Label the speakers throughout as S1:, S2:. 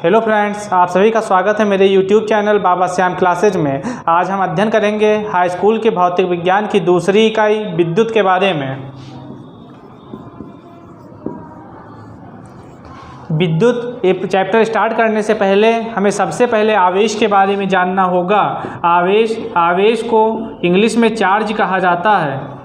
S1: Hello friends, आप सभी का स्वागत है मेरे यूट्यूब चैनल बाबा श्याम क्लासेज में। आज हम अध्ययन करेंगे हाई स्कूल के भौतिक विज्ञान की दूसरी इकाई विद्युत के बारे में। विद्युत एक चैप्टर स्टार्ट करने से पहले हमें सबसे पहले आवेश के बारे में जानना होगा। आवेश को इंग्लिश में चार्ज कहा जाता है।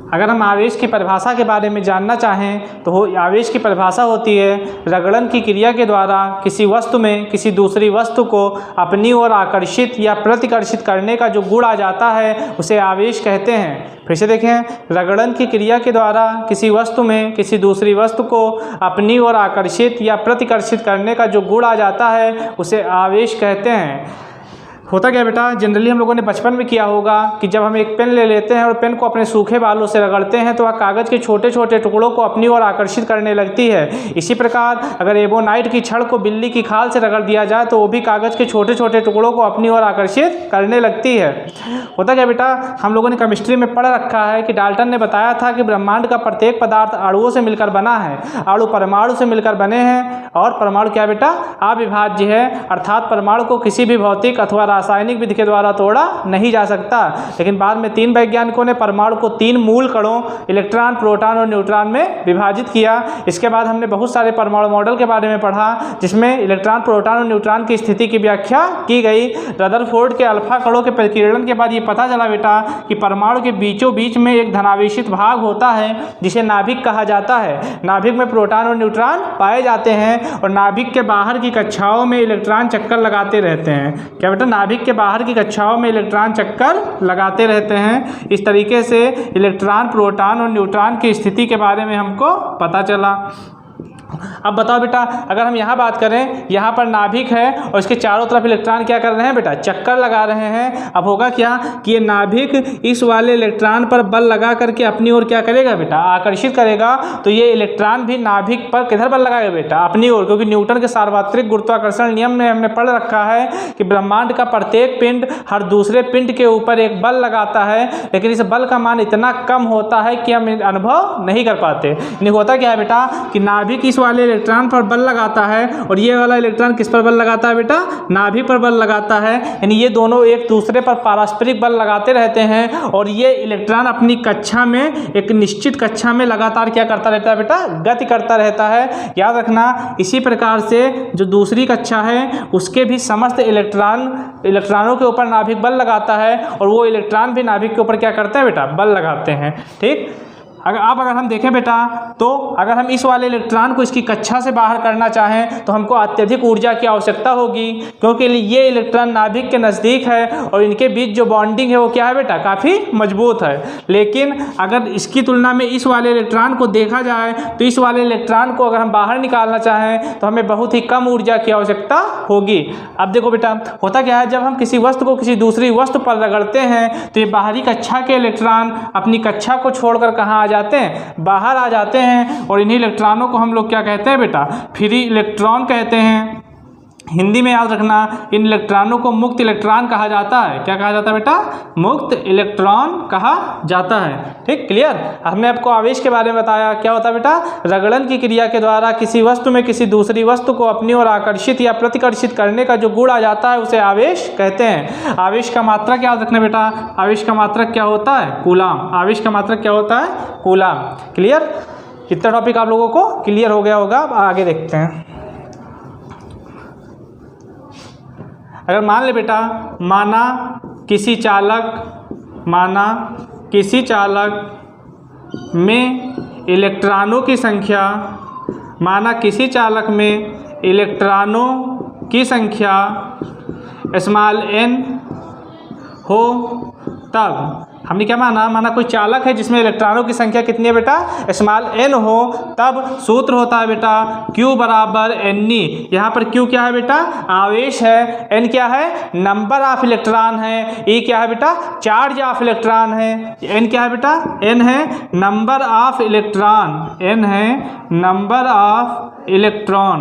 S1: अगर हम आवेश की परिभाषा के बारे में जानना चाहें तो आवेश की परिभाषा होती है रगड़न की क्रिया के द्वारा किसी वस्तु में किसी दूसरी वस्तु को अपनी ओर आकर्षित या प्रतिकर्षित करने का जो गुण आ जाता है उसे आवेश कहते हैं। फिर से देखें, रगड़न की क्रिया के द्वारा किसी वस्तु में किसी दूसरी वस्तु को अपनी ओर आकर्षित या प्रतिकर्षित करने का जो गुण आ जाता है उसे आवेश कहते हैं। होता क्या बेटा, जनरली हम लोगों ने बचपन में किया होगा कि जब हम एक पेन ले लेते हैं और पेन को अपने सूखे बालों से रगड़ते हैं तो वह कागज़ के छोटे छोटे टुकड़ों को अपनी ओर आकर्षित करने लगती है। इसी प्रकार अगर एबोनाइट की छड़ को बिल्ली की खाल से रगड़ दिया जाए तो वो भी कागज़ के छोटे छोटे टुकड़ों को अपनी ओर आकर्षित करने लगती है। होता क्या बेटा, हम लोगों ने केमिस्ट्री में पढ़ रखा है कि डाल्टन ने बताया था कि ब्रह्मांड का प्रत्येक पदार्थ अणुओं से मिलकर बना है। अणु परमाणु से मिलकर बने हैं और परमाणु क्या बेटा, अविभाज्य है, अर्थात परमाणु को किसी भी भौतिक अथवा रासायनिक विधि के द्वारा तोड़ा नहीं जा सकता। लेकिन बाद में 3 वैज्ञानिकों ने परमाणु को 3 मूल कणों इलेक्ट्रॉन, प्रोटॉन और न्यूट्रॉन में विभाजित किया। इसके बाद हमने बहुत सारे परमाणु मॉडल के बारे में पढ़ा जिसमें इलेक्ट्रॉन, प्रोटॉन और न्यूट्रॉन की स्थिति की व्याख्या की गई। रदरफोर्ड के अल्फा कणों के प्रकीर्णन के बाद ये पता चला बेटा कि परमाणु के बीचों बीच में एक धनावेशित भाग होता है जिसे नाभिक कहा जाता है। नाभिक में प्रोटॉन और न्यूट्रॉन पाए जाते हैं और नाभिक के बाहर की कक्षाओं में इलेक्ट्रॉन चक्कर लगाते रहते हैं। क्या बेटा, नाभिक के बाहर की कक्षाओं में इलेक्ट्रॉन चक्कर लगाते रहते हैं। इस तरीके से इलेक्ट्रॉन, प्रोटॉन और न्यूट्रॉन की स्थिति के बारे में हमको पता चला। अब बताओ बेटा, अगर हम यहाँ बात करें, यहाँ पर नाभिक है और इसके चारों तरफ इलेक्ट्रॉन क्या कर रहे हैं बेटा, चक्कर लगा रहे हैं। अब होगा क्या कि ये नाभिक इस वाले इलेक्ट्रॉन पर बल लगा करके अपनी ओर क्या करेगा बेटा, आकर्षित करेगा। तो ये इलेक्ट्रॉन भी नाभिक पर किधर बल लगाएगा बेटा, अपनी ओर, क्योंकि न्यूटन के सार्वत्रिक गुरुत्वाकर्षण नियम में हमने पढ़ रखा है कि ब्रह्मांड का प्रत्येक पिंड हर दूसरे पिंड के ऊपर एक बल लगाता है, लेकिन इस बल का मान इतना कम होता है कि हम अनुभव नहीं कर पाते। नहीं होता क्या है बेटा कि नाभिक इस वाले इलेक्ट्रॉन पर बल लगाता है और ये वाला इलेक्ट्रॉन किस पर बल लगाता है बेटा, नाभिक पर बल लगाता है। यानी ये दोनों एक दूसरे पर पारस्परिक बल लगाते रहते हैं और ये इलेक्ट्रॉन अपनी कक्षा में, एक निश्चित कक्षा में लगातार क्या करता रहता है बेटा, गति करता रहता है। याद रखना, इसी प्रकार से जो दूसरी कक्षा है उसके भी समस्त इलेक्ट्रॉनों के ऊपर नाभिक बल लगाता है और वो इलेक्ट्रॉन भी नाभिक के ऊपर क्या करते हैं बेटा, बल लगाते हैं। ठीक, अगर हम देखें बेटा, तो अगर हम इस वाले इलेक्ट्रॉन को इसकी कक्षा से बाहर करना चाहें तो हमको अत्यधिक ऊर्जा की आवश्यकता होगी, क्योंकि ये इलेक्ट्रॉन नाभिक के नज़दीक है और इनके बीच जो बॉन्डिंग है वो क्या है बेटा, काफ़ी मजबूत है। लेकिन अगर इसकी तुलना में इस वाले इलेक्ट्रॉन को देखा जाए तो इस वाले इलेक्ट्रॉन को अगर हम बाहर निकालना चाहें तो हमें बहुत ही कम ऊर्जा की आवश्यकता होगी। अब देखो बेटा, होता क्या है, जब हम किसी वस्तु को किसी दूसरी वस्तु पर रगड़ते हैं तो ये बाहरी कक्षा के इलेक्ट्रॉन अपनी कक्षा को छोड़कर कहाँ आ जाते हैं, बाहर आ जाते हैं। और इन्हीं इलेक्ट्रॉनों को हम लोग क्या कहते हैं बेटा, फ्री इलेक्ट्रॉन कहते हैं। हिंदी में याद रखना, इन इलेक्ट्रॉनों को मुक्त इलेक्ट्रॉन कहा जाता है। क्या कहा जाता है बेटा, मुक्त इलेक्ट्रॉन कहा जाता है। ठीक, क्लियर। हमने आपको आवेश के बारे में बताया। क्या होता है बेटा, रगड़न की क्रिया के द्वारा किसी वस्तु में किसी दूसरी वस्तु को अपनी ओर आकर्षित या प्रतिकर्षित करने का जो गुण आ जाता है उसे आवेश कहते हैं। आवेश का मात्रक याद रखना बेटा, आवेश का मात्रक क्या होता है, कूलाम। आवेश का मात्रक क्या होता है, कूलाम। क्लियर, इतना टॉपिक आप लोगों को क्लियर हो गया होगा। अब आगे देखते हैं। अगर मान ले बेटा, माना किसी चालक में इलेक्ट्रॉनों की संख्या, माना किसी चालक में इलेक्ट्रॉनों की संख्या स्मॉल n हो, तब हमने क्या माना कोई चालक है जिसमें इलेक्ट्रॉनों की संख्या कितनी है बेटा, स्मॉल n हो, तब सूत्र होता है बेटा Q बराबर Ne। यहाँ पर Q क्या है बेटा, आवेश है, N क्या है, नंबर ऑफ इलेक्ट्रॉन है, E क्या है बेटा, चार्ज ऑफ इलेक्ट्रॉन है, N क्या है बेटा, N है नंबर ऑफ इलेक्ट्रॉन, N है नंबर ऑफ इलेक्ट्रॉन,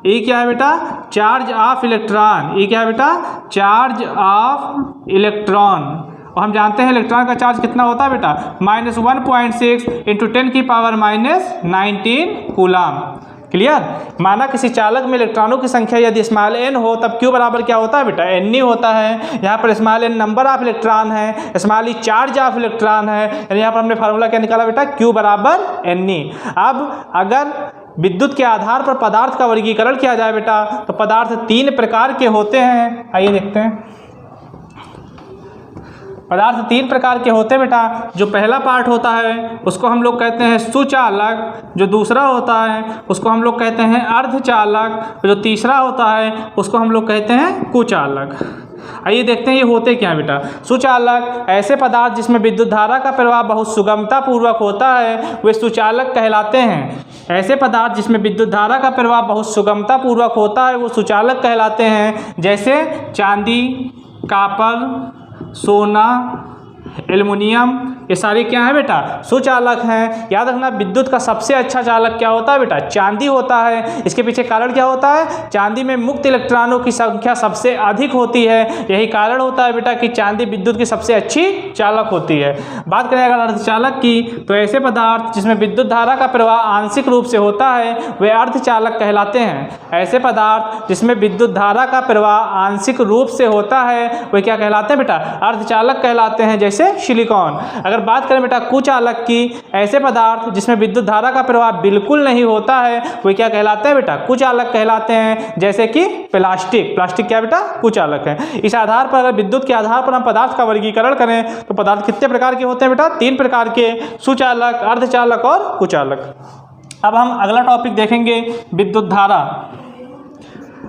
S1: E क्या है बेटा, चार्ज ऑफ इलेक्ट्रॉन, E क्या है बेटा, चार्ज ऑफ इलेक्ट्रॉन। और हम जानते हैं इलेक्ट्रॉन का चार्ज कितना होता है बेटा, -1.6 × 10⁻⁹ कूलाम। क्लियर। माना किसी चालक में इलेक्ट्रॉनों की संख्या यदि स्मॉल n हो तब Q बराबर क्या होता है बेटा, n होता है। यहाँ पर small n number of electron है, small e charge of electron है, यानी यहाँ पर हमने फार्मूला क्या निकाला बेटा, Q बराबर n। अब अगर विद्युत के आधार पर पदार्थ का वर्गीकरण किया जाए बेटा तो पदार्थ 3 प्रकार के होते हैं। आइए देखते हैं, पदार्थ 3 प्रकार के होते हैं बेटा। जो पहला पार्ट होता है उसको हम लोग कहते हैं सुचालक, जो दूसरा होता है उसको हम लोग कहते हैं अर्धचालक, जो तीसरा होता है उसको हम लोग कहते हैं कुचालक। आइए देखते हैं ये होते क्या बेटा। सुचालक ऐसे पदार्थ जिसमें विद्युत धारा का प्रवाह बहुत सुगमता पूर्वक होता है वे सुचालक कहलाते हैं। ऐसे पदार्थ जिसमें विद्युत धारा का प्रवाह बहुत सुगमता पूर्वक होता है वो सुचालक कहलाते हैं। जैसे चांदी, कॉपर, सोना, एल्युमिनियम, ये सारे क्या है बेटा, सुचालक हैं। याद रखना विद्युत का सबसे अच्छा चालक क्या होता है बेटा, चांदी होता है। इसके पीछे कारण क्या होता है, चांदी में मुक्त इलेक्ट्रॉनों की संख्या सबसे अधिक होती है। यही कारण होता है बेटा कि चांदी विद्युत की सबसे अच्छी चालक होती है। बात करें अगर अर्धचालक की तो ऐसे पदार्थ जिसमें विद्युत धारा का प्रवाह आंशिक रूप से होता है वे अर्धचालक कहलाते हैं। ऐसे पदार्थ जिसमें विद्युत धारा का प्रवाह आंशिक रूप से होता है वे क्या कहलाते हैं बेटा, अर्धचालक कहलाते हैं। जैसे सिलिकॉन। अगर बात करें बेटा कुचालक की, ऐसे पदार्थ जिसमें विद्युत धारा का प्रवाह बिल्कुल नहीं होता है वे क्या कहलाते हैं बेटा, कुचालक कहलाते हैं। जैसे कि प्लास्टिक, प्लास्टिक क्या बेटा, कुचालक है। इस आधार पर अगर विद्युत के आधार पर हम पदार्थ का वर्गीकरण करें तो पदार्थ कितने प्रकार के होते हैं बेटा, 3 प्रकार के, सुचालक, अर्धचालक और कुचालक। अब हम अगला टॉपिक देखेंगे विद्युत धारा।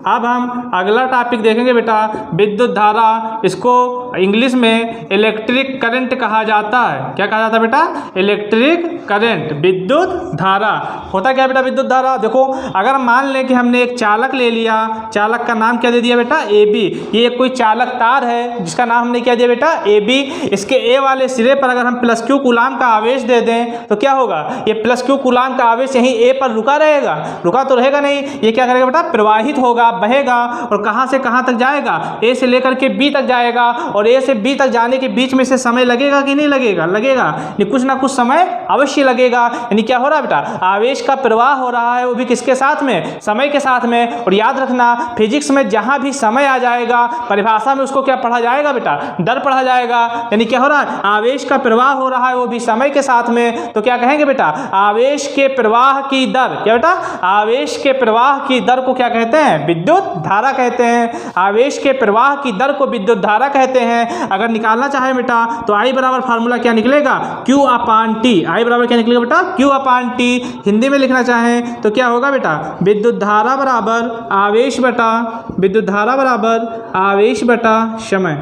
S1: अब हम अगला टॉपिक देखेंगे बेटा विद्युत धारा। इसको इंग्लिश में इलेक्ट्रिक करंट कहा जाता है। क्या कहा जाता है बेटा, इलेक्ट्रिक करंट, विद्युत धारा। होता क्या बेटा विद्युत धारा, देखो अगर मान लें कि हमने एक चालक ले लिया, चालक का नाम क्या दे दिया बेटा, AB। ये कोई चालक तार है जिसका नाम हमने क्या दिया बेटा, AB। इसके A वाले सिरे पर अगर हम +Q कूलाम का आवेश दे दें तो क्या होगा, ये +Q कूलाम का आवेश यहीं A पर रुका रहेगा, रुका तो रहेगा नहीं। ये क्या करेगा बेटा, प्रवाहित होगा, बहेगा और कहां से कहां तक जाएगा, A से लेकर के B तक जाएगा। और A से B तक जाने के बीच में से समय लगेगा कि नहीं लगेगा, लगेगा। कुछ ना कुछ समय अवश्य लगेगा। यानी क्या हो रहा है बेटा, आवेश का प्रवाह हो रहा है, वो भी किसके साथ में, समय के साथ में। और याद रखना फिजिक्स में जहां भी समय आ जाएगा परिभाषा में उसको क्या पढ़ा जाएगा बेटा, दर पढ़ा जाएगा। यानी क्या हो रहा है, आवेश का प्रवाह हो रहा है वो भी समय के साथ में, तो क्या कहेंगे बेटा, आवेश के प्रवाह की दर। क्या बेटा, आवेश के प्रवाह की दर को क्या कहते हैं, विद्युत धारा कहते हैं। आवेश के प्रवाह की दर को विद्युत धारा कहते हैं। अगर निकालना चाहे बेटा तो I बराबर फार्मूला क्या निकलेगा, Q/T। I बराबर क्या निकलेगा बेटा, Q/T। हिंदी में लिखना चाहें तो क्या होगा बेटा, विद्युत धारा बराबर आवेश बटा, विद्युत धारा बराबर आवेश बटा समय।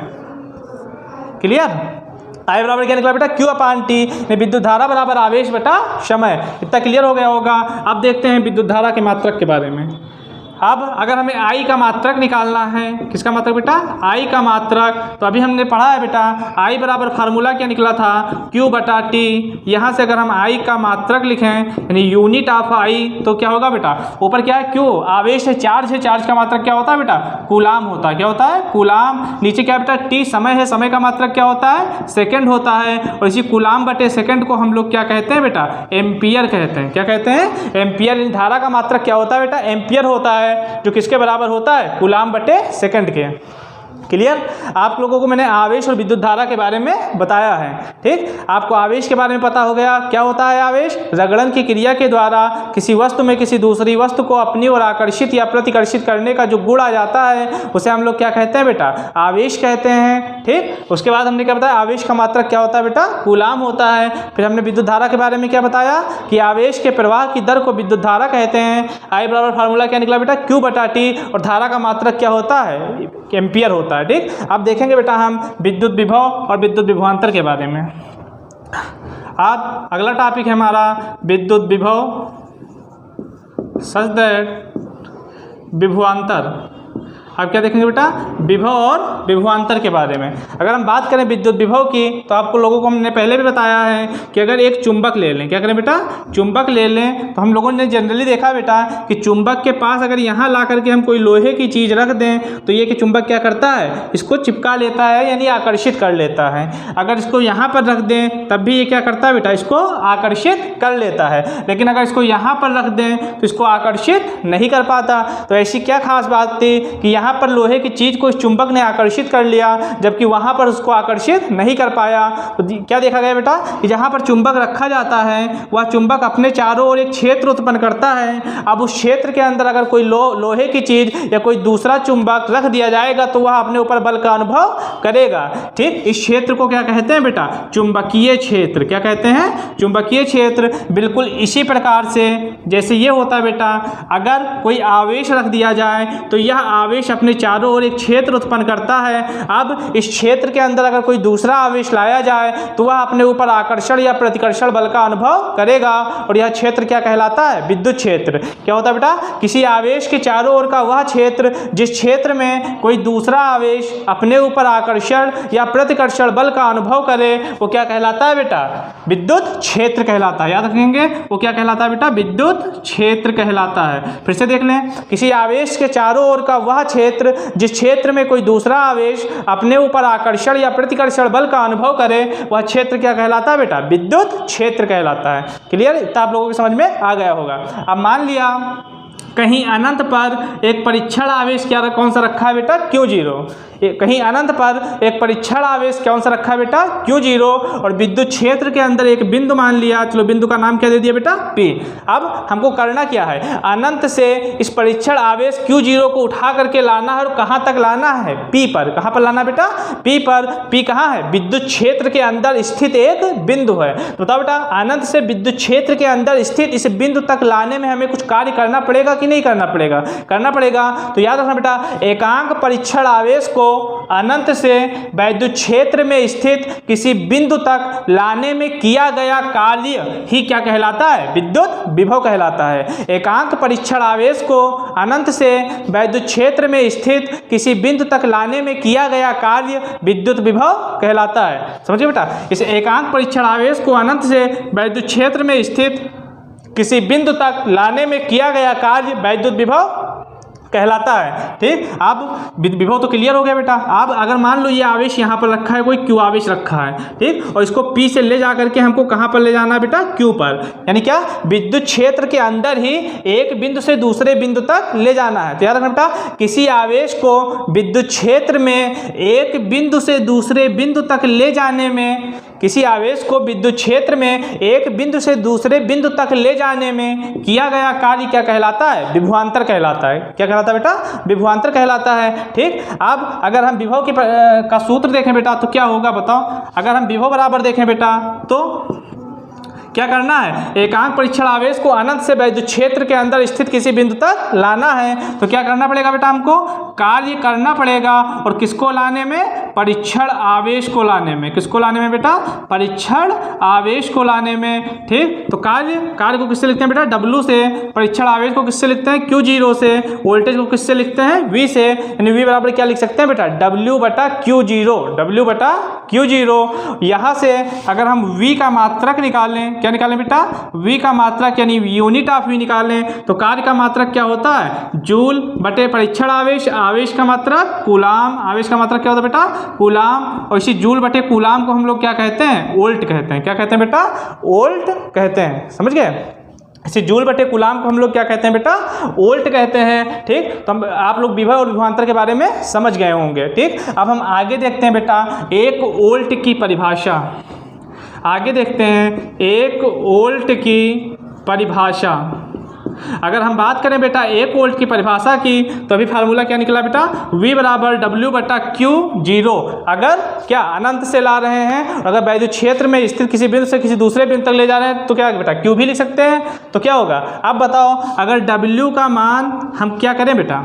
S1: क्लियर। I बराबर क्या निकला बेटा, Q/T। विद्युत धारा बराबर आवेश बटा समय। इतना क्लियर हो गया होगा। अब देखते हैं विद्युत धारा के मात्रक के बारे में। अब अगर हमें I का मात्रक निकालना है, किसका मात्रक बेटा, I का मात्रक, तो अभी हमने पढ़ा है बेटा I बराबर फार्मूला क्या निकला था, Q/T। यहाँ से अगर हम I का मात्रक लिखें यानी यूनिट ऑफ I तो क्या होगा बेटा, ऊपर क्या है Q, आवेश है, चार्ज है, चार्ज का मात्रक क्या होता है बेटा, कूलाम होता है। क्या होता है, कूलाम। नीचे क्या बेटा, T समय है, समय का मात्रक क्या होता है, सेकेंड होता है। और इसी कूलाम बटे सेकेंड को हम लोग क्या कहते हैं बेटा, एम्पियर कहते हैं। क्या कहते हैं, एम्पियर। धारा का मात्रक क्या होता है बेटा, एम्पियर होता है, जो किसके बराबर होता है, कूलाम बटे सेकंड के। क्लियर। आप लोगों को मैंने आवेश और विद्युत धारा के बारे में बताया है। ठीक, आपको आवेश के बारे में पता हो गया। क्या होता है आवेश, रगड़न की क्रिया के द्वारा किसी वस्तु में किसी दूसरी वस्तु को अपनी ओर आकर्षित या प्रतिकर्षित करने का जो गुण आ जाता है उसे हम लोग क्या कहते हैं बेटा, आवेश कहते हैं। ठीक, उसके बाद हमने क्या बताया, आवेश का मात्रक क्या होता है बेटा, कूलाम होता है। फिर हमने विद्युत धारा के बारे में क्या बताया कि आवेश के प्रवाह की दर को विद्युत धारा कहते हैं। I बराबर फार्मूला क्या निकला बेटा, Q/T। और धारा का मात्रक क्या होता है, एम्पियर होता है। ठीक, अब देखेंगे बेटा हम विद्युत विभव और विद्युत विभवांतर के बारे में। अब अगला टॉपिक है हमारा विद्युत विभव सच दैट विभवांतर। अब क्या देखेंगे बेटा, विभव और विभवांतर के बारे में। अगर हम बात करें विद्युत विभव की तो आपको लोगों को हमने पहले भी बताया है कि अगर एक चुंबक ले लें, क्या करें बेटा, चुंबक ले लें, तो हम लोगों ने जनरली देखा बेटा कि चुंबक के पास अगर यहाँ ला करके हम कोई लोहे की चीज़ रख दें तो ये कि चुंबक क्या करता है, इसको चिपका लेता है, यानी आकर्षित कर लेता है। अगर इसको यहाँ पर रख दें तब भी ये क्या करता है बेटा, इसको आकर्षित कर लेता है। लेकिन अगर इसको यहाँ पर रख दें तो इसको आकर्षित नहीं कर पाता। तो ऐसी क्या खास बात थी कि यहाँ पर लोहे की चीज़ को इस चुंबक ने आकर्षित कर लिया, जबकि वहाँ पर उसको आकर्षित नहीं कर पाया। तो क्या देखा गया बेटा कि जहाँ पर चुंबक रखा जाता है वह चुंबक अपने चारों ओर एक क्षेत्र उत्पन्न करता है। अब उस क्षेत्र के अंदर अगर कोई लोहे की चीज़ या कोई दूसरा चुंबक रख दिया जाएगा तो वह अपने ऊपर बल का अनुभव करेगा। ठीक, इस क्षेत्र को क्या कहते हैं बेटा, चुंबकीय क्षेत्र। क्या कहते हैं, चुंबकीय क्षेत्र। बिल्कुल इसी प्रकार से जैसे ये होता है बेटा, अगर कोई आवेश रख दिया जाए तो यह आवेश अपने चारों ओर एक क्षेत्र उत्पन्न करता है। अब इस क्षेत्र के अंदर अगर कोई दूसरा आवेश लाया जाए तो वह अपने ऊपर आकर्षण या प्रतिकर्षण बल का अनुभव करेगा, और यह क्षेत्र क्या कहलाता है, विद्युत क्षेत्र। क्या होता है बेटा, किसी आवेश के चारों ओर का वह क्षेत्र जिस क्षेत्र में कोई दूसरा आवेश अपने ऊपर आकर्षण या प्रतिकर्षण बल का अनुभव करे वो क्या कहलाता है बेटा, विद्युत क्षेत्र कहलाता है। याद रखेंगे, वो क्या कहलाता है बेटा, विद्युत क्षेत्र कहलाता है। फिर से देख लें, किसी आवेश के चारों ओर का वह क्षेत्र जिस क्षेत्र में कोई दूसरा आवेश अपने ऊपर आकर्षण या प्रतिकर्षण बल का अनुभव करे वह क्षेत्र क्या कहलाता है बेटा, विद्युत क्षेत्र कहलाता है। क्लियर, इतना आप लोगों की समझ में आ गया होगा। अब मान लिया कहीं अनंत पर एक परीक्षण आवेश क्या कौन सा रखा है बेटा, Q0। कहीं अनंत पर एक परीक्षण आवेश कौन सा रखा है बेटा, Q0, और विद्युत क्षेत्र के अंदर एक बिंदु मान लिया, चलो बिंदु का नाम क्या दे दिया बेटा, P। अब हमको करना क्या है, अनंत से इस परीक्षण आवेश Q0 को उठा करके लाना है, और कहाँ तक लाना है, P पर। कहाँ पर लाना बेटा, P पर। P कहाँ है, विद्युत क्षेत्र के अंदर स्थित एक बिंदु है। तो बताओ बेटा, अनंत से विद्युत क्षेत्र के अंदर स्थित इस बिंदु तक लाने में हमें कुछ कार्य करना पड़ेगा कि नहीं करना पड़ेगा, करना पड़ेगा। तो याद रखना बेटा, एकांक परीक्षण आवेश को अनंत से विद्युत क्षेत्र में स्थित किसी बिंदु तक लाने में किया गया कार्य ही क्या कहलाता है, विद्युत विभव कहलाता है। एकांक परीक्षण आवेश को अनंत से विद्युत क्षेत्र में स्थित किसी बिंदु तक लाने में किया गया कार्य विद्युत विभव कहलाता है। समझिए बेटा, इस एकांक परीक्षण आवेश को अनंत से विद्युत क्षेत्र में स्थित किसी बिंदु तक लाने में किया गया कार्य विद्युत विभव कहलाता है। ठीक, अब विभव तो क्लियर हो गया बेटा। अब अगर मान लो ये आवेश यहाँ पर रखा है, कोई Q आवेश रखा है, ठीक, और इसको P से ले जा करके हमको कहाँ पर ले जाना है बेटा, Q पर। यानी क्या, विद्युत क्षेत्र के अंदर ही एक बिंदु से दूसरे बिंदु तक ले जाना है। तो याद रखना बेटा, किसी आवेश को विद्युत क्षेत्र में एक बिंदु से दूसरे बिंदु तक ले जाने में, किसी आवेश को विद्युत क्षेत्र में एक बिंदु से दूसरे बिंदु तक ले जाने में किया गया कार्य क्या कहलाता है, विभवांतर कहलाता है। क्या कहलाता है बेटा, विभवांतर कहलाता है। ठीक, अब अगर हम विभव की का सूत्र देखें बेटा तो क्या होगा बताओ। अगर हम विभव बराबर देखें बेटा तो क्या करना है, एकांक परीक्षण आवेश को अनंत से विद्युत क्षेत्र के अंदर स्थित किसी बिंदु तक लाना है। तो क्या करना पड़ेगा बेटा, हमको कार्य करना पड़ेगा। और किसको लाने में, परीक्षण आवेश को लाने में। किसको लाने में बेटा, परीक्षण आवेश को लाने में। ठीक, तो कार्य को किससे लिखते हैं बेटा, W से। परीक्षण आवेश को किससे लिखते हैं, Q0 से। वोल्टेज को किससे लिखते हैं, V से। यानी V बराबर क्या लिख सकते हैं बेटा, W/Q0। W/Q0। यहाँ से अगर हम V का मात्रक निकालें, क्या निकालें बेटा, V का मात्रक यानी यूनिट ऑफ V निकालें, तो कार्य का मात्रक क्या होता है, जूल बटे परीक्षण आवेश। आवेश का मात्रक कूलाम। आवेश का मात्रक क्या होता है बेटा, कूलाम। और इसी जूल बटे कूलाम को हम लोग क्या कहते हैं, वोल्ट कहते हैं। क्या कहते हैं बेटा, वोल्ट कहते हैं। समझ गए, इसी जूल बटे कूलाम को हम लोग क्या कहते हैं बेटा, वोल्ट कहते हैं। ठीक, तो आप लोग विभव और विभवांतर के बारे में समझ गए होंगे। ठीक, अब हम आगे देखते हैं बेटा एक वोल्ट की परिभाषा। आगे देखते हैं एक वोल्ट की परिभाषा। अगर हम बात करें बेटा एक वोल्ट की परिभाषा की तो अभी फार्मूला क्या निकला बेटा, V बराबर W/Q0। अगर क्या अनंत से ला रहे हैं और अगर विद्युत क्षेत्र में स्थित किसी बिंदु से किसी दूसरे बिंदु तक ले जा रहे हैं तो क्या बेटा, Q भी लिख सकते हैं। तो क्या होगा, अब बताओ, अगर W का मान हम क्या करें बेटा,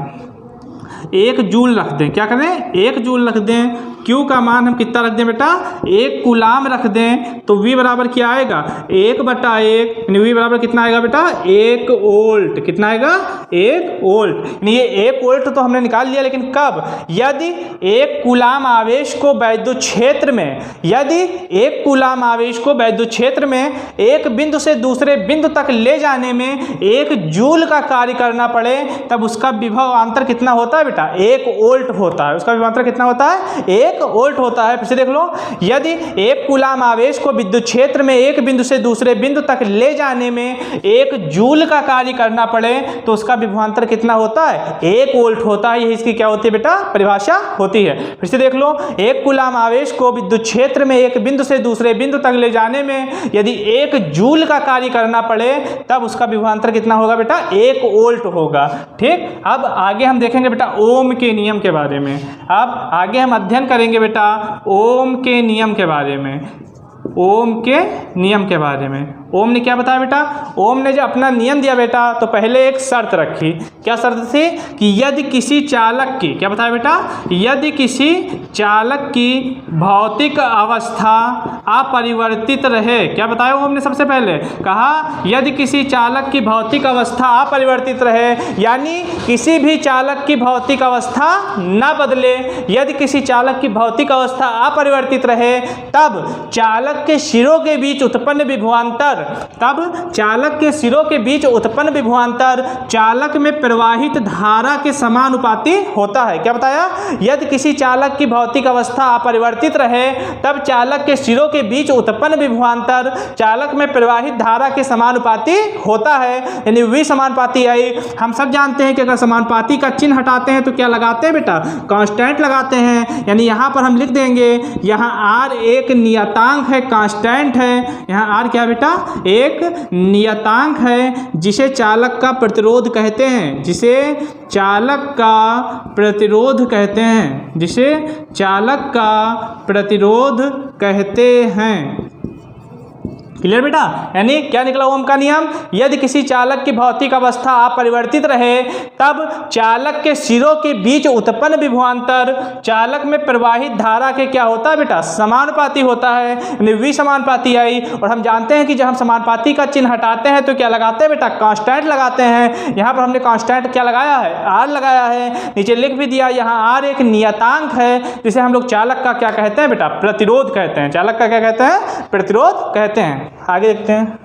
S1: 1 जूल रख दें। क्या करें, 1 जूल रख दें। Q का मान हम कितना रख दें बेटा, 1 कूलाम रख दें। तो V बराबर क्या आएगा, 1/1। V बराबर कितना आएगा बेटा, 1 वोल्ट। कितना आएगा, 1 वोल्ट। ये 1 वोल्ट तो हमने निकाल लिया, लेकिन कब? यदि 1 कूलाम आवेश को वैद्युत क्षेत्र में, यदि 1 कूलाम आवेश को वैद्युत क्षेत्र में एक बिंदु से दूसरे बिंदु तक ले जाने में 1 जूल का कार्य करना पड़े, तब उसका विभवांतर कितना होता है बेटा? 1 वोल्ट होता है। उसका विभवांतर कितना होता है? 1 वोल्ट होता है। फिर से देख लो, यदि 1 कूलाम आवेश को विद्युत क्षेत्र में एक बिंदु से दूसरे बिंदु तक ले जाने में 1 जूल का कार्य करना पड़े, तो उसका विभवांतर कितना होता है? 1 वोल्ट होता है। यही इसकी क्या होती है बेटा? परिभाषा होती है। फिर से देख लो, 1 कूलाम आवेश को विद्युत क्षेत्र में एक बिंदु से दूसरे बिंदु तक ले जाने में यदि 1 जूल का कार्य करना पड़े, तब उसका विभवांतर कितना होगा बेटा? 1 वोल्ट होगा। ठीक, अब आगे हम देखेंगे बेटा ओम के नियम के बारे में। अब आगे हम अध्ययन करेंगे बेटा ओम के नियम के बारे में। ओम के नियम के बारे में ओम ने क्या बताया बेटा? ओम ने जब अपना नियम दिया बेटा, तो पहले एक शर्त रखी। क्या शर्त थी? कि यदि किसी चालक की, क्या बताया बेटा? यदि किसी चालक की भौतिक अवस्था अपरिवर्तित रहे। क्या बताया ओम ने? सबसे पहले कहा यदि किसी चालक की भौतिक अवस्था अपरिवर्तित रहे, यानी किसी भी चालक की भौतिक अवस्था न बदले, यदि किसी चालक की भौतिक अवस्था अपरिवर्तित रहे, तब चालक के सिरों के बीच उत्पन्न विभवांतर, तब चालक के सिरों के बीच उत्पन्न विभवांतर चालक में प्रवाहित धारा के समानुपाती होता है। क्या बताया? यदि किसी चालक की भौतिक अवस्था अपरिवर्तित रहे, तब चालक के सिरों के बीच उत्पन्न विभवांतर चालक में प्रवाहित धारा के समानुपाती होता है, यानी V समानुपाती I। हम सब जानते हैं कि अगर समानुपाती का चिन्ह हटाते हैं तो क्या लगाते हैं बेटा? कांस्टेंट लगाते हैं। यानी यहाँ पर हम लिख देंगे, यहाँ R एक नियतांक है, कांस्टेंट है। यहाँ R क्या बेटा? एक नियतांक है, जिसे चालक का प्रतिरोध कहते हैं, जिसे चालक का प्रतिरोध कहते हैं, जिसे चालक का प्रतिरोध कहते हैं। क्लियर बेटा? यानी क्या निकला ओम का नियम? यदि किसी चालक की भौतिक अवस्था अपरिवर्तित रहे, तब चालक के सिरों के बीच उत्पन्न विभवांतर चालक में प्रवाहित धारा के क्या होता है बेटा? समानुपाती होता है, यानी V समानुपाती I। और हम जानते हैं कि जब हम समानुपाती का चिन्ह हटाते हैं तो क्या लगाते हैं बेटा? कांस्टेंट लगाते हैं। यहाँ पर हमने कांस्टेंट क्या लगाया है? R लगाया है। नीचे लिख भी दिया, यहाँ R एक नियतांक है, जिसे हम लोग चालक का क्या कहते हैं बेटा? प्रतिरोध कहते हैं। चालक का क्या कहते हैं? प्रतिरोध कहते हैं। आगे देखते हैं।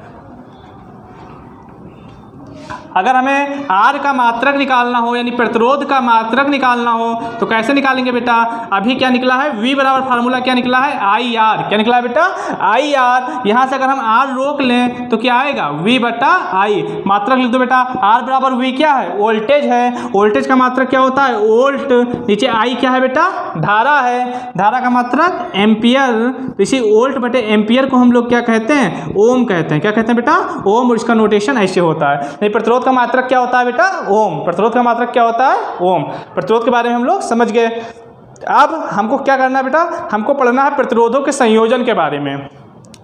S1: अगर हमें R का मात्रक निकालना हो, यानी प्रतिरोध का मात्रक निकालना हो, तो कैसे निकालेंगे बेटा? अभी क्या निकला है? V बराबर फार्मूला क्या निकला है? IR। क्या निकला है बेटा? IR। यहाँ से अगर हम R रोक लें तो क्या आएगा? V बटा I। मात्रक लिख दो बेटा। R बराबर V क्या है? वोल्टेज है। वोल्टेज का मात्रक क्या होता है? वोल्ट। नीचे I क्या है बेटा? धारा है। धारा का मात्रक एम्पियर। इसी वोल्ट बटे एम्पियर को हम लोग क्या कहते हैं? ओम कहते हैं। क्या कहते हैं बेटा? ओम। और इसका नोटेशन ऐसे होता है। प्रतिरोध का मात्रक क्या होता है बेटा? ओम। प्रतिरोध का मात्रक क्या होता है? ओम। प्रतिरोध के बारे में हम लोग समझ गए। अब हमको क्या करना है बेटा? हमको पढ़ना है प्रतिरोधों के संयोजन के बारे में।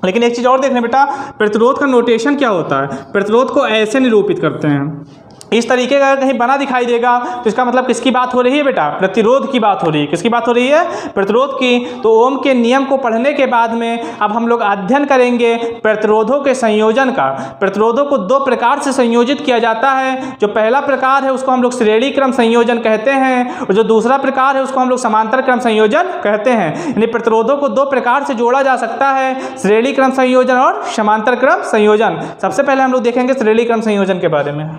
S1: लेकिन एक चीज़ और देखना बेटा, प्रतिरोध का नोटेशन क्या होता है? प्रतिरोध को ऐसे निरूपित करते हैं, इस तरीके का अगर कहीं बना दिखाई देगा तो इसका मतलब किसकी बात हो रही है बेटा? प्रतिरोध की बात हो रही है। किसकी बात हो रही है? प्रतिरोध की। तो ओम के नियम को पढ़ने के बाद में अब हम लोग अध्ययन करेंगे प्रतिरोधों के संयोजन का। प्रतिरोधों को 2 प्रकार से संयोजित किया जाता है। जो पहला प्रकार है उसको हम लोग श्रेणी क्रम संयोजन कहते हैं, और जो दूसरा प्रकार है उसको हम लोग समांतर क्रम संयोजन कहते हैं। यानी प्रतिरोधों को 2 प्रकार से जोड़ा जा सकता है, श्रेणी क्रम संयोजन और समांतर क्रम संयोजन। सबसे पहले हम लोग देखेंगे श्रेणी क्रम संयोजन के बारे में।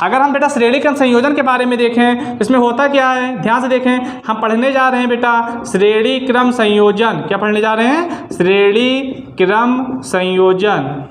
S1: अगर हम बेटा श्रेणी क्रम संयोजन के बारे में देखें, इसमें होता क्या है? ध्यान से देखें। हम पढ़ने जा रहे हैं बेटा श्रेणी क्रम संयोजन। क्या पढ़ने जा रहे हैं? श्रेणी क्रम संयोजन।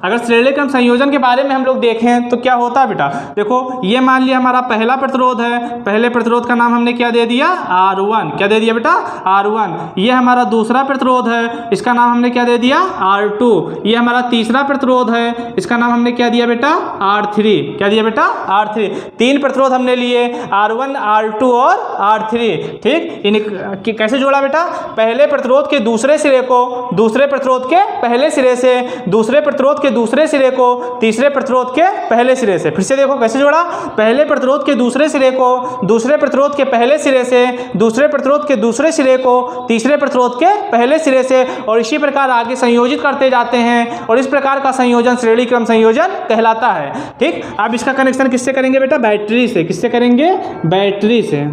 S1: अगर श्रेणी क्रम संयोजन के बारे में हम लोग देखें तो क्या होता है बेटा? देखो, ये मान लिया हमारा पहला प्रतिरोध है। पहले प्रतिरोध का नाम हमने क्या दे दिया? R1। क्या दे दिया बेटा? R1। ये हमारा दूसरा प्रतिरोध है, इसका नाम हमने क्या दे दिया? R2। ये हमारा तीसरा प्रतिरोध है, इसका नाम हमने क्या दिया बेटा? R3। क्या दिया बेटा? R3। 3 प्रतिरोध हमने लिए, R1, R2 और R3। ठीक, इन्हें कैसे जोड़ा बेटा? पहले प्रतिरोध के दूसरे सिरे को दूसरे प्रतिरोध के पहले सिरे से, दूसरे प्रतिरोध प्रतिरोध के दूसरे सिरे को तीसरे प्रतिरोध के पहले सिरे से, फिर से देखो कैसे जोड़ा, पहले प्रतिरोध के दूसरे सिरे को दूसरे प्रतिरोध के पहले सिरे से, दूसरे प्रतिरोध के दूसरे सिरे को तीसरे प्रतिरोध के पहले सिरे से, और इसी प्रकार आगे संयोजित करते जाते हैं, और इस प्रकार का संयोजन श्रेणी क्रम संयोजन कहलाता है। ठीक, अब इसका कनेक्शन किससे करेंगे बेटा? बैटरी से। किससे करेंगे? बैटरी से।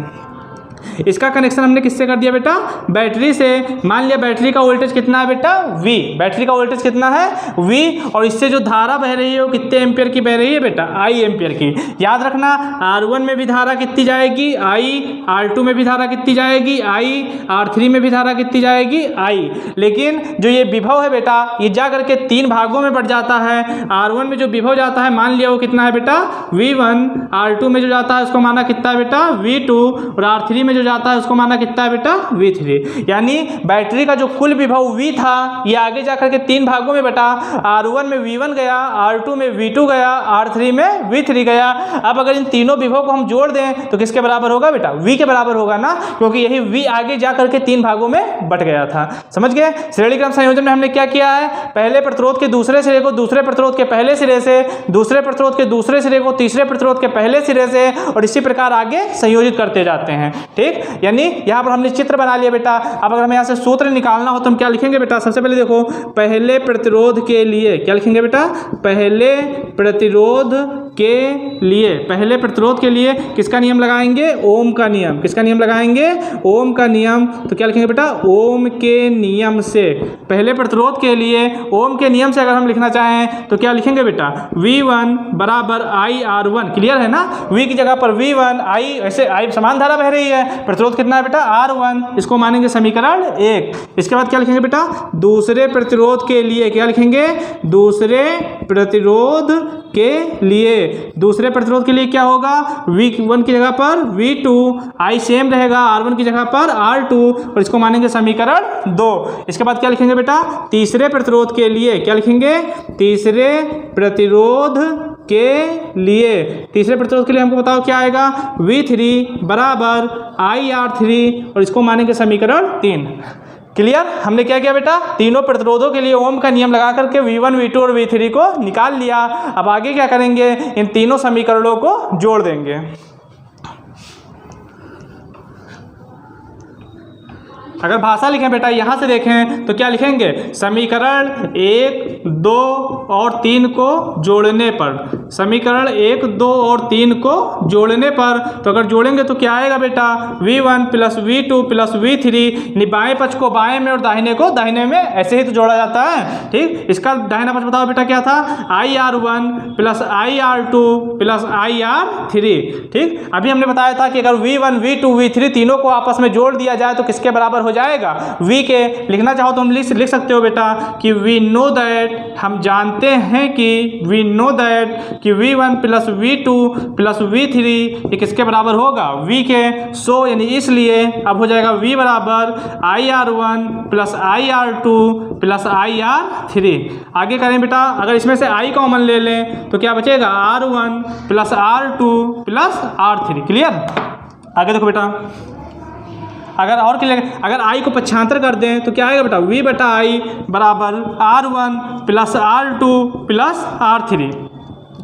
S1: इसका कनेक्शन हमने किससे कर दिया बेटा? बैटरी से। मान लिया बैटरी का वोल्टेज कितना है बेटा? V। बैटरी का वोल्टेज कितना है? V। और इससे जो धारा बह रही है वो कितने एम्पियर की बह रही है बेटा? I एम्पियर की। याद रखना R1 में भी धारा कितनी जाएगी? I। R2 में भी धारा कितनी जाएगी? I। R3 में भी धारा कितनी जाएगी? I। लेकिन जो ये विभव है बेटा ये जा करके 3 भागों में बढ़ जाता है। R1 में जो विभव जाता है मान लिया वो कितना है बेटा? V1। R2 में जो जाता है उसको माना कितना है बेटा? V2। और R3 में जो जाता है उसको माना कितना है बेटा? V3। यानी बैटरी का जो कुल विभव V था ये आगे जाकर के 3 भागों में बटा। R1 में V1 गया, R2 में V2 गया, R3 में V3 गया। अब अगर इन तीनों विभव को हम जोड़ दें तो किसके बराबर होगा बेटा? V के बराबर होगा ना, क्योंकि यही V आगे जाकर के 3 भागों में बट गया था। समझ गए? श्रेणी क्रम संयोजन में हमने क्या किया है? पहले प्रतिरोध के दूसरे सिरे को दूसरे प्रतिरोध के पहले सिरे से, दूसरे प्रतिरोध के दूसरे सिरे को तीसरे प्रतिरोध के पहले सिरे से, और इसी प्रकार आगे संयोजित करते जाते हैं। ठीक, यानी यहाँ पर हमने चित्र बना लिया बेटा। अब अगर हमें यहाँ से सूत्र निकालना हो तो हम क्या लिखेंगे बेटा? सबसे पहले देखो, पहले प्रतिरोध के लिए क्या लिखेंगे बेटा? पहले प्रतिरोध के लिए, पहले प्रतिरोध के लिए किसका नियम लगाएंगे? ओम का नियम। किसका नियम लगाएंगे? ओम का नियम। तो क्या लिखेंगे बेटा? ओम के नियम से। पहले प्रतिरोध के लिए ओम के नियम से अगर हम लिखना चाहें तो क्या लिखेंगे बेटा? V1 बराबर IR1। क्लियर है ना? V की जगह पर V1, I, ऐसे I समान धारा बह रही है, प्रतिरोध कितना है बेटा? R1। इसको मानेंगे समीकरण 1। इसके बाद क्या लिखेंगे बेटा? दूसरे प्रतिरोध के लिए क्या लिखेंगे? दूसरे प्रतिरोध के लिए, दूसरे प्रतिरोध के लिए क्या होगा? V1 की जगह पर V2, I सेम रहेगा, R1 की जगह पर R2, और इसको मानेंगे समीकरण 2। इसके बाद क्या लिखेंगे बेटा? तीसरे प्रतिरोध के लिए क्या लिखेंगे? तीसरे प्रतिरोध के लिए, तीसरे प्रतिरोध के लिए हमको बताओ क्या आएगा? V3 बराबर IR3, और इसको मानेंगे समीकरण 3। क्लियर? हमने क्या किया बेटा? तीनों प्रतिरोधों के लिए ओम का नियम लगा करके V1, V2 और V3 को निकाल लिया। अब आगे क्या करेंगे? इन तीनों समीकरणों को जोड़ देंगे। अगर भाषा लिखें बेटा यहाँ से देखें तो क्या लिखेंगे? समीकरण 1, 2 और 3 को जोड़ने पर, समीकरण 1, 2 और 3 को जोड़ने पर, तो अगर जोड़ेंगे तो क्या आएगा बेटा? V1 plus V2 plus V3। बाएं पक्ष को बाएं में और दाहिने को दाहिने में, ऐसे ही तो जोड़ा जाता है। ठीक, इसका दाहिना पक्ष बताओ बेटा क्या था? IR1 plus IR2 plus IR3। ठीक, अभी हमने बताया था कि अगर V1, V2, V3 तीनों को आपस में जोड़ दिया जाए तो किसके बराबर हो जाएगा? V के। लिखना चाहो तो हम लिख सकते हो बेटा कि वी नो दैट, हम जानते हैं कि, वी नो दैट कि V1 plus V2 plus V3 ये किसके बराबर होगा? V के। सो यानी इसलिए अब हो जाएगा V बराबर IR1 plus IR2 plus IR3। आगे करें बेटा, अगर इसमें से I कॉमन ले लें तो क्या बचेगा? R1 plus R2 plus R3। Clear? आगे देखो बेटा, अगर और क्लियर, अगर I को पक्षांतर कर दें तो क्या आएगा बेटा? V बटा I बराबर R1 plus R2 plus R3।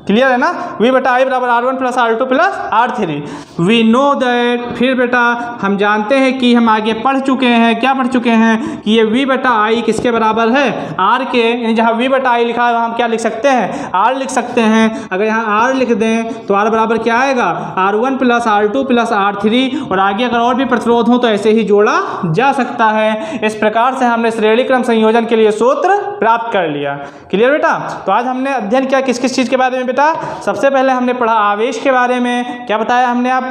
S1: Clear है ना? V बटा I बराबर R1 plus R2 plus R3। We know that, फिर बेटा हम जानते हैं कि हम आगे पढ़ चुके हैं, क्या पढ़ चुके हैं कि ये V बटा I किसके बराबर है? R के। यानी जहाँ V बटा I लिखा है वहाँ हम क्या लिख सकते हैं? R लिख सकते हैं। अगर यहाँ R लिख दें तो R बराबर क्या आएगा? R1 plus R2 plus R3। और आगे अगर और भी प्रतिरोध हो तो ऐसे ही जोड़ा जा सकता है। इस प्रकार से हमने श्रेणी क्रम संयोजन के लिए सूत्र प्राप्त कर लिया। क्लियर बेटा? तो आज हमने अध्ययन किया किस किस चीज़ के बारे में बेटा? सबसे पहले हमने पढ़ा आवेश के बारे में। क्या बताया हमने आपको?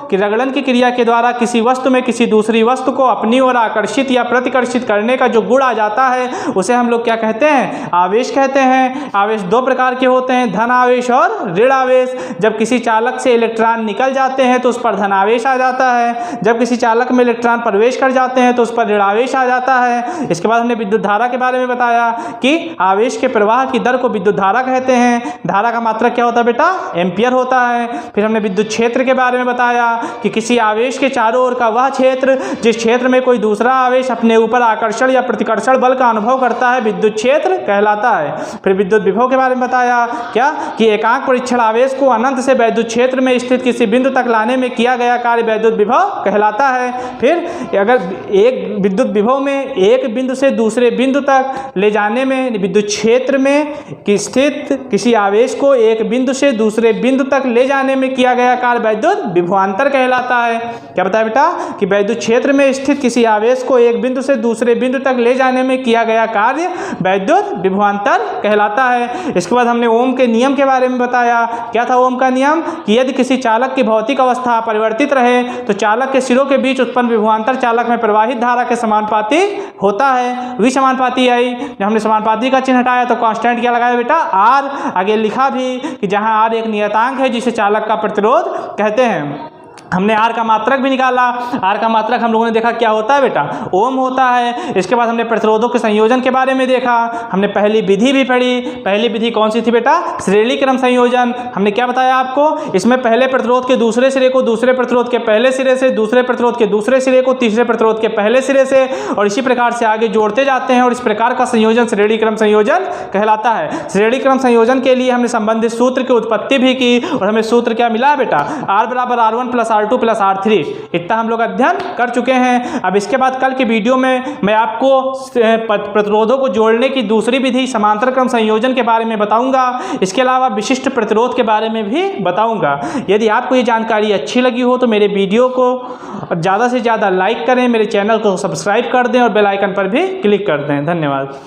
S1: कि रगड़न की क्रिया के द्वारा किसी वस्तु में किसी दूसरी वस्तु को अपनी ओर आकर्षित या प्रतिकर्षित करने का जो गुण आ जाता है उसे हम लोग क्या कहते हैं? आवेश कहते हैं। आवेश दो प्रकार के होते हैं, धन आवेश और ऋण आवेश। जब किसी चालक से इलेक्ट्रॉन निकल जाते हैं तो उस पर धन आवेश आ जाता है। जब किसी चालक में इलेक्ट्रॉन प्रवेश कर जाते हैं तो उस पर ऋण आवेश आ जाता है। इसके बाद हमने विद्युत धारा के बारे में बताया कि आवेश के प्रवाह की दर को विद्युत धारा कहते हैं। धारा का मात्रक क्या होता है बेटा? एम्पियर होता है। फिर हमने विद्युत क्षेत्र के बारे में बताया कि किसी आवेश के चारों ओर का वह क्षेत्र जिस क्षेत्र में कोई दूसरा आवेश अपने ऊपर आकर्षण या प्रतिकर्षण बल का अनुभव करता है विद्युत क्षेत्र कहलाता है। फिर विद्युत विभव के बारे में बताया क्या कि एकांक परीक्षण आवेश को अनंत से विद्युत क्षेत्र में स्थित किसी बिंदु तक लाने में किया गया कार्य विद्युत विभव कहलाता है। फिर अगर एक विद्युत विभव में एक बिंदु से दूसरे बिंदु तक ले जाने में विद्युत क्षेत्र में स्थित किसी आवेश को एक बिंदु से दूसरे बिंदु तक ले जाने में किया गया कार्य विद्युत विभवांतर कहलाता है। क्या बताया बेटा? कि विद्युत क्षेत्र में स्थित किसी आवेश को एक बिंदु से दूसरे बिंदु तक ले जाने में किया गया कार्य विद्युत विभवांतर कहलाता है। इसके बाद हमने ओम के नियम के बारे में बताया। क्या था ओम का नियम? कि यदि किसी चालक की भौतिक अवस्था परिवर्तित रहे तो चालक के सिरों के बीच उत्पन्न विभवांतर चालक में प्रवाहित धारा के समानुपाती होता है। वही समानुपाती आई। जब हमने समानुपाती का चिन्ह हटाया तो कांस्टेंट क्या लगाया बेटा? आर। आगे लिखा भी कि जहां आर एक नियतांक है जिसे चालक का प्रतिरोध कहते हैं। हमने आर का मात्रक भी निकाला। आर का मात्रक हम लोगों ने देखा क्या होता है बेटा? ओम होता है। इसके बाद हमने प्रतिरोधों के संयोजन के बारे में देखा। हमने पहली विधि भी पढ़ी। पहली विधि कौन सी थी बेटा? श्रेणी क्रम संयोजन। हमने क्या बताया आपको? इसमें पहले प्रतिरोध के दूसरे सिरे को दूसरे प्रतिरोध के पहले सिरे से, दूसरे प्रतिरोध के दूसरे सिरे को तीसरे प्रतिरोध के पहले सिरे से और इसी प्रकार से आगे जोड़ते जाते हैं और इस प्रकार का संयोजन श्रेणी क्रम संयोजन कहलाता है। श्रेणी क्रम संयोजन के लिए हमने संबंधित सूत्र की उत्पत्ति भी की और हमें सूत्र क्या मिला बेटा? R बराबर R1 plus R2 plus R3। इतना हम लोग अध्ययन कर चुके हैं। अब इसके बाद कल की वीडियो में मैं आपको प्रतिरोधों को जोड़ने की दूसरी विधि समांतर क्रम संयोजन के बारे में बताऊंगा। इसके अलावा विशिष्ट प्रतिरोध के बारे में भी बताऊंगा। यदि आपको ये जानकारी अच्छी लगी हो तो मेरे वीडियो को ज़्यादा से ज़्यादा लाइक करें, मेरे चैनल को सब्सक्राइब कर दें और बेल आइकन पर भी क्लिक कर दें। धन्यवाद।